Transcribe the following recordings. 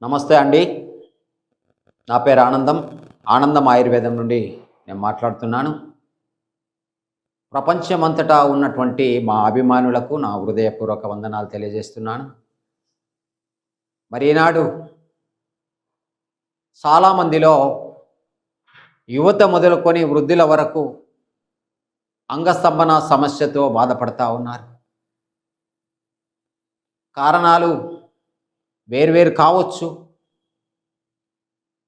నమస్తే అండి. నా పేరు ఆనందం. ఆనందం ఆయుర్వేదం నుండి నేను మాట్లాడుతున్నాను. ప్రపంచమంతటా ఉన్నటువంటి మా అభిమానులకు నా హృదయపూర్వక వందనాలు తెలియజేస్తున్నాను. మరి ఈనాడు చాలామందిలో యువత మొదలుకొని వృద్ధుల వరకు అంగస్తంభన సమస్యతో బాధపడతా ఉన్నారు. కారణాలు వేర్వేరు కావచ్చు,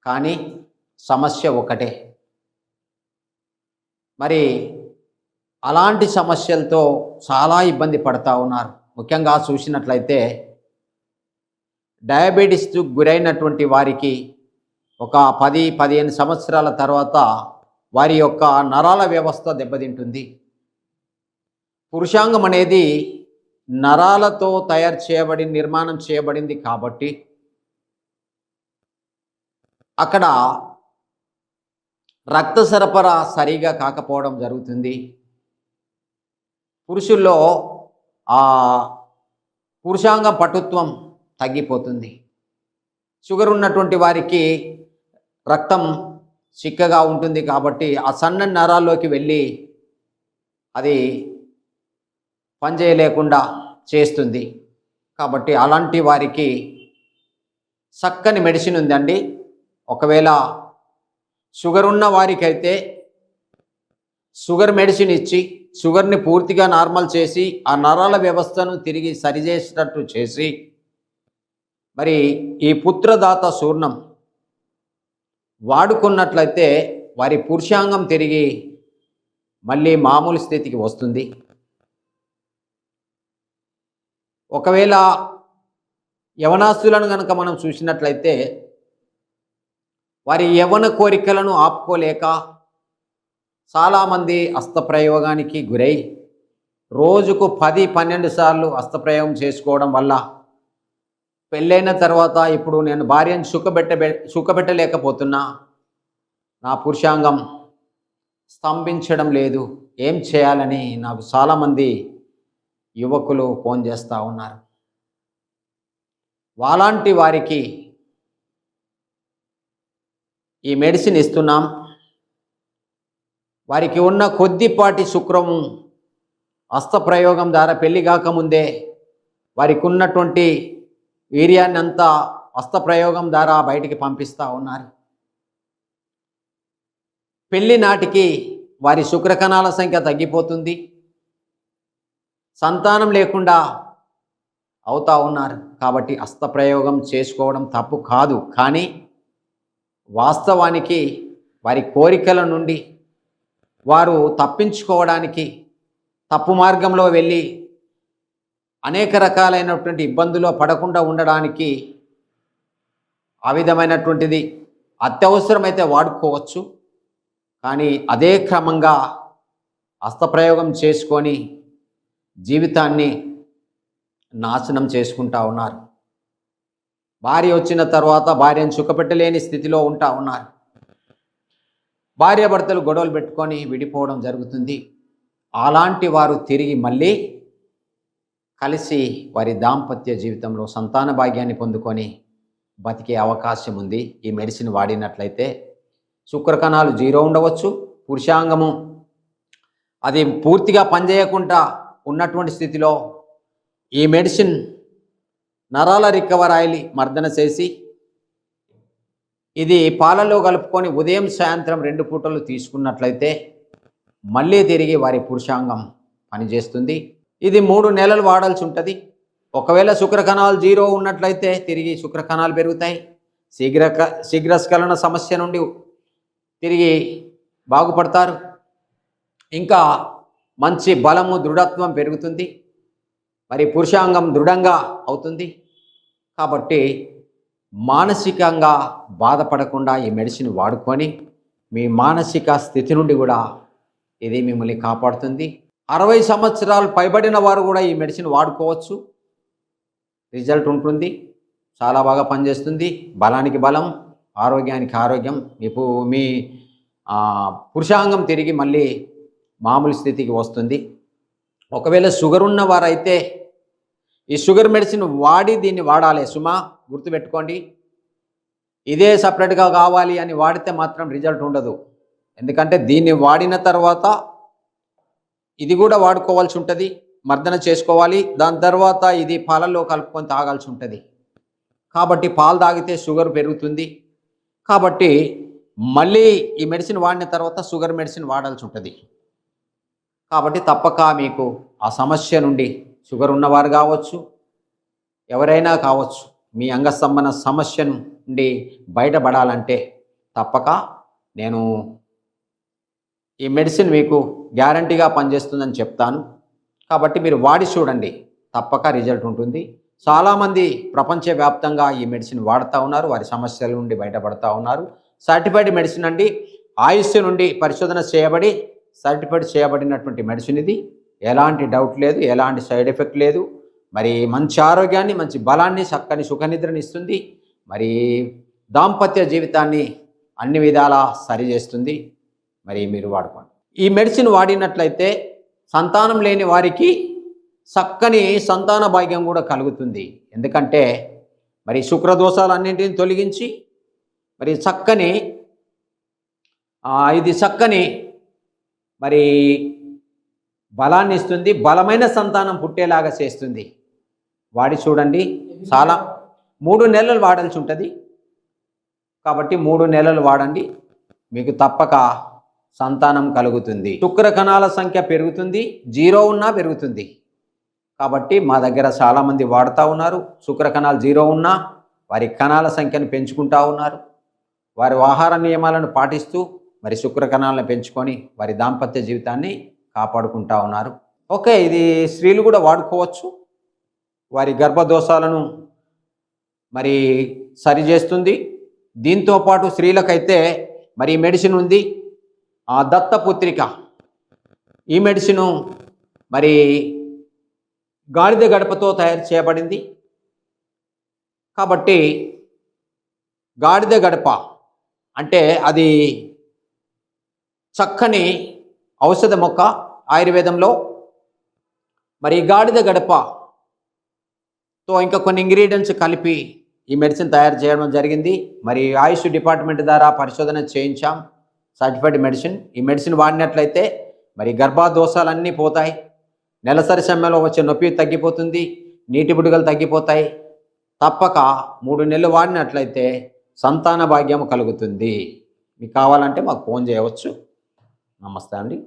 కానీ సమస్య ఒకటే. మరి అలాంటి సమస్యలతో చాలా ఇబ్బంది పడతా ఉన్నారు. ముఖ్యంగా చూసినట్లయితే డయాబెటీస్కు గురైనటువంటి వారికి ఒక 10-15 సంవత్సరాల తర్వాత వారి యొక్క నరాల వ్యవస్థ దెబ్బతింటుంది. పురుషాంగం అనేది నరాలతో తయారు చేయబడి నిర్మాణం చేయబడింది కాబట్టి అక్కడ రక్త సరఫరా సరిగా కాకపోవడం జరుగుతుంది. పురుషుల్లో ఆ పురుషాంగ పటుత్వం తగ్గిపోతుంది. షుగర్ ఉన్నటువంటి వారికి రక్తం చిక్కగా ఉంటుంది కాబట్టి ఆ సన్న నరాల్లోకి వెళ్ళి అది పనిచేయలేకుండా చేస్తుంది. కాబట్టి అలాంటి వారికి చక్కని మెడిసిన్ ఉందండి. ఒకవేళ షుగర్ ఉన్న వారికైతే షుగర్ మెడిసిన్ ఇచ్చి షుగర్ని పూర్తిగా నార్మల్ చేసి ఆ నరాల వ్యవస్థను తిరిగి సరిచేసేటట్టు చేసి మరి ఈ పుత్రదాత చూర్ణం వాడుకున్నట్లయితే వారి పురుషాంగం తిరిగి మళ్ళీ మామూలు స్థితికి వస్తుంది. ఒకవేళ యవనాస్తులను కనుక మనం చూసినట్లయితే వారి యవన కోరికలను ఆపుకోలేక చాలామంది హస్తప్రయోగానికి గురై రోజుకు 10-12 సార్లు హస్తప్రయోగం చేసుకోవడం వల్ల పెళ్ళైన తర్వాత ఇప్పుడు నేను భార్యను సుఖపెట్టలేకపోతున్నా, నా పురుషాంగం స్తంభించడం లేదు, ఏం చేయాలని నాకు చాలామంది యువకులు ఫోన్ చేస్తూ ఉన్నారు. అలాంటి వారికి ఈ మెడిసిన్ ఇస్తున్నాం. వారికి ఉన్న కొద్దిపాటి శుక్రము హస్తప్రయోగం ద్వారా పెళ్లి కాకముందే వారికి ఉన్నటువంటి వీర్యాన్ని అంతా హస్తప్రయోగం ద్వారా బయటికి పంపిస్తూ ఉన్నారు. పెళ్లి నాటికి వారి శుక్రకణాల సంఖ్య తగ్గిపోతుంది, సంతానం లేకుండా అవుతా ఉన్నారు. కాబట్టి హస్తప్రయోగం చేసుకోవడం తప్పు కాదు, కానీ వాస్తవానికి వారి కోరికల నుండి వారు తప్పించుకోవడానికి తప్పు మార్గంలో వెళ్ళి అనేక రకాలైనటువంటి ఇబ్బందుల్లో పడకుండా ఉండడానికి ఆ విధమైనటువంటిది అత్యవసరమైతే వాడుకోవచ్చు. కానీ అదే క్రమంగా హస్తప్రయోగం చేసుకొని జీవితాన్ని నాశనం చేసుకుంటా ఉన్నారు. భార్య వచ్చిన తర్వాత భార్యను సుఖపెట్టలేని స్థితిలో ఉంటా ఉన్నారు. భార్యాభర్తలు గొడవలు పెట్టుకొని విడిపోవడం జరుగుతుంది. అలాంటి వారు తిరిగి మళ్ళీ కలిసి వారి దాంపత్య జీవితంలో సంతాన భాగ్యాన్ని పొందుకొని బతికే అవకాశం ఉంది. ఈ మెడిసిన్ వాడినట్లయితే శుక్రకణాలు 0 ఉండవచ్చు, పురుషాంగము అది పూర్తిగా పనిచేయకుండా ఉన్నటువంటి స్థితిలో ఈ మెడిసిన్ నరాల రికవర్ ఆయిల్ మర్దన చేసి ఇది పాలలో కలుపుకొని ఉదయం సాయంత్రం 2 పూటలు తీసుకున్నట్లయితే మళ్ళీ తిరిగి వారి పురుషాంగం పనిచేస్తుంది. ఇది 3 నెలలు వాడాల్సి ఉంటుంది. ఒకవేళ శుక్రకణాలు 0 ఉన్నట్లయితే తిరిగి శుక్రకణాలు పెరుగుతాయి. శీఘ్రస్ఖలన సమస్య నుండి తిరిగి బాగుపడతారు. ఇంకా మంచి బలము దృఢత్వం పెరుగుతుంది, మరి పురుషాంగం దృఢంగా అవుతుంది. కాబట్టి మానసికంగా బాధపడకుండా ఈ మెడిసిన్ వాడుకొని మీ మానసిక స్థితి నుండి కూడా ఇది మిమ్మల్ని కాపాడుతుంది. 60 సంవత్సరాలు పైబడిన వారు కూడా ఈ మెడిసిన్ వాడుకోవచ్చు. రిజల్ట్ ఉంటుంది, చాలా బాగా పనిచేస్తుంది. బలానికి బలం, ఆరోగ్యానికి ఆరోగ్యం. మీ పురుషాంగం తిరిగి మళ్ళీ మామూలు స్థితికి వస్తుంది. ఒకవేళ షుగర్ ఉన్నవారైతే ఈ షుగర్ మెడిసిన్ వాడి దీన్ని వాడాలి సుమా, గుర్తుపెట్టుకోండి. ఇదే సపరేట్గా కావాలి అని వాడితే మాత్రం రిజల్ట్ ఉండదు. ఎందుకంటే దీన్ని వాడిన తర్వాత ఇది కూడా వాడుకోవాల్సి ఉంటుంది, మర్దన చేసుకోవాలి. దాని తర్వాత ఇది పాలల్లో కలుపుకొని తాగాల్సి ఉంటుంది. కాబట్టి పాలు తాగితే షుగర్ పెరుగుతుంది. కాబట్టి మళ్ళీ ఈ మెడిసిన్ వాడిన తర్వాత షుగర్ మెడిసిన్ వాడాల్సి ఉంటుంది. కాబట్టి తప్పక మీకు ఆ సమస్య నుండి, షుగర్ ఉన్నవారు కావచ్చు, ఎవరైనా కావచ్చు, మీ అంగస్తంభన సమస్య నుండి బయటపడాలంటే తప్పక నేను ఈ మెడిసిన్ మీకు గ్యారంటీగా పనిచేస్తుందని చెప్తాను. కాబట్టి మీరు వాడి చూడండి, తప్పక రిజల్ట్ ఉంటుంది. చాలామంది ప్రపంచవ్యాప్తంగా ఈ మెడిసిన్ వాడుతూ ఉన్నారు, వారి సమస్యల నుండి బయటపడుతూ ఉన్నారు. సర్టిఫైడ్ మెడిసిన్ అండి, ఆయుష్ నుండి పరిశోధన చేయబడి సర్టిఫైడ్ చేయబడినటువంటి మెడిసిన్ ఇది. ఎలాంటి డౌట్ లేదు, ఎలాంటి సైడ్ ఎఫెక్ట్ లేదు. మరి మంచి ఆరోగ్యాన్ని, మంచి బలాన్ని, చక్కని సుఖనిద్రని ఇస్తుంది. మరి దాంపత్య జీవితాన్ని అన్ని విధాలా సరిచేస్తుంది. మరి మీరు వాడుకోండి. ఈ మెడిసిన్ వాడినట్లయితే సంతానం లేని వారికి చక్కని సంతాన భాగ్యం కూడా కలుగుతుంది. ఎందుకంటే మరి శుక్రదోషాలన్నింటినీ తొలగించి మరి ఇది చక్కని మరి బలాన్ని ఇస్తుంది, బలమైన సంతానం పుట్టేలాగా చేస్తుంది. వాడి చూడండి. చాలా 3 నెలలు వాడాల్సి ఉంటుంది. కాబట్టి 3 నెలలు వాడండి, మీకు తప్పక సంతానం కలుగుతుంది. శుక్ర కణాల సంఖ్య పెరుగుతుంది, 0 ఉన్నా పెరుగుతుంది. కాబట్టి మా దగ్గర చాలామంది వాడుతూ ఉన్నారు. శుక్ర కణాలు 0 ఉన్నా వారి కణాల సంఖ్యను పెంచుకుంటూ ఉన్నారు. వారి ఆహార నియమాలను పాటిస్తూ మరి శుక్ర కణాలను పెంచుకొని వారి దాంపత్య జీవితాన్ని కాపాడుకుంటూ ఉన్నారు. ఓకే, ఇది స్త్రీలు కూడా వాడుకోవచ్చు. వారి గర్భదోషాలను మరి సరిచేస్తుంది. దీంతోపాటు స్త్రీలకైతే మరి ఈ మెడిసిన్ ఉంది, దత్తపుత్రిక. ఈ మెడిసిను మరి గాడిద గడపతో తయారు చేయబడింది. కాబట్టి గాడిద గడప అంటే అది చక్కని ఔషధ మొక్క ఆయుర్వేదంలో. మరి గాడిద గడపతో ఇంకా కొన్ని ఇంగ్రీడియంట్స్ కలిపి ఈ మెడిసిన్ తయారు చేయడం జరిగింది. మరి ఆయుష్ డిపార్ట్మెంట్ ద్వారా పరిశోధన చేయించాం, సర్టిఫైడ్ మెడిసిన్. ఈ మెడిసిన్ వాడినట్లయితే మరి గర్భదోషాలన్నీ పోతాయి, నెలసరి సమయంలో వచ్చే నొప్పి తగ్గిపోతుంది, నీటి బుడగలు తగ్గిపోతాయి. తప్పక 3 నెలలు వాడినట్లయితే సంతాన భాగ్యం కలుగుతుంది. మీకు కావాలంటే మాకు ఫోన్ చేయవచ్చు. నమస్తే అండి.